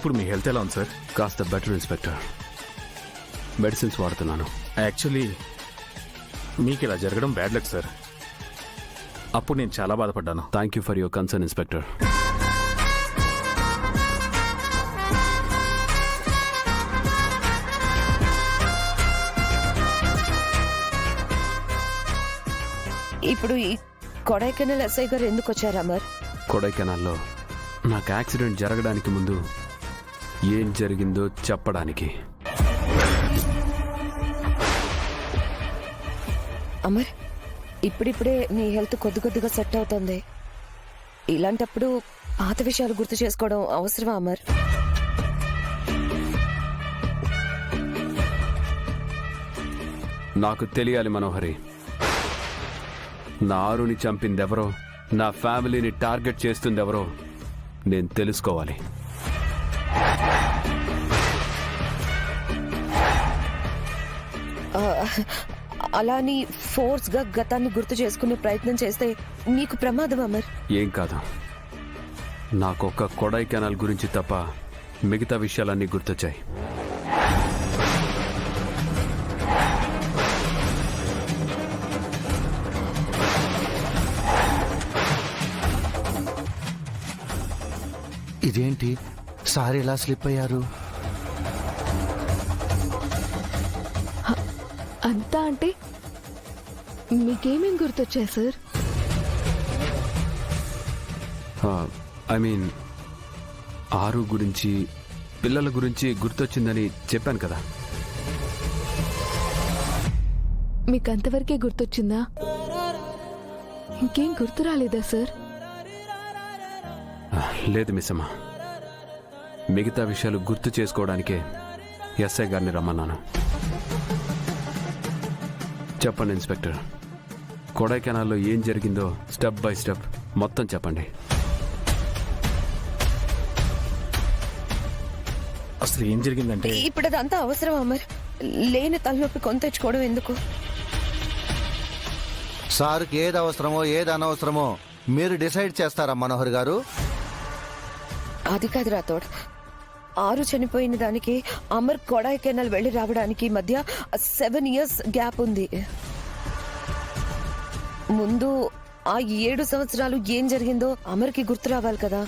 ఇప్పుడు మీ హెల్త్ ఎలా ఉంది సార్? కాస్త బెటర్ ఇన్స్పెక్టర్. మెడిసిన్స్ వాడుతున్నాను. యాక్చువల్లీ మీకు ఇలా జరగడం బ్యాడ్ లక్ సార్. అప్పుడు నేను చాలా బాధపడ్డాను. Thank you for your concern inspector. ఇప్పుడు ఈ కొడైకెనాల్ ఎస్ఐ గారు ఎందుకు వచ్చారు అమర్? కొడైకెనాల్లో నాకు యాక్సిడెంట్ జరగడానికి ముందు ఏం జరిగిందో చెప్పడానికి. అమర్, ఇప్పుడిప్పుడే నీ హెల్త్ కొద్దిగా సెట్ అవుతుంది. ఇలాంటప్పుడు పాత విషయాలు గుర్తు చేసుకోవడం అవసరమా అమర్? నాకు తెలియాలి మనోహరి. నా ఆరుని చంపిందెవరో, నా ఫ్యామిలీని టార్గెట్ చేస్తుందెవరో నేను తెలుసుకోవాలి. అలా నీ ఫోర్స్ గా గతాన్ని గుర్తు చేసుకునే ప్రయత్నం చేస్తే నీకు ప్రమాదం అమర్. ఏం కాదు, నాకొక్క కొడైకెనాల్ గురించి తప్ప మిగతా విషయాలన్నీ గుర్తొచ్చాయి. ఇదేంటి సార్ ఇలా స్లిప్ అయ్యారు? అంతా అంటే మీకేమేం గుర్తొచ్చాయి సార్? ఐ మీన్ ఆరు గురించి, పిల్లల గురించి గుర్తొచ్చిందని చెప్పాను కదా. మీకు అంతవరకే గుర్తొచ్చిందా? ఇంకేం గుర్తు రాలేదా సార్? లేదు మిస్సమ్మ, మిగతా విషయాలు గుర్తు చేసుకోవడానికే ఎస్ఐ గారిని రమ్మన్నాను. చెప్పండి ఇన్స్పెక్టర్, కొడైకెనాల్లో ఏం జరిగిందో స్టెప్ బై స్టెప్ మొత్తం చెప్పండి. అసలు ఏం జరిగిందంటే, ఇప్పుడు అదంతా అవసరం అమర్. లేని తలనొప్పి కొని తెచ్చుకోవడం ఎందుకు? సార్కి ఏది అవసరమో ఏది అనవసరమో మీరు డిసైడ్ చేస్తారా మనోహర్ గారు? అది కాదు రాథోడ్, ఆరు చనిపోయిన దానికి అమర్ కొడైకెనాల్ వెళ్లి రావడానికి మధ్య 7 years గ్యాప్ ఉంది. ముందు ఆ 7 సంవత్సరాలు ఏం జరిగిందో అమర్కి గుర్తు రావాలి కదా.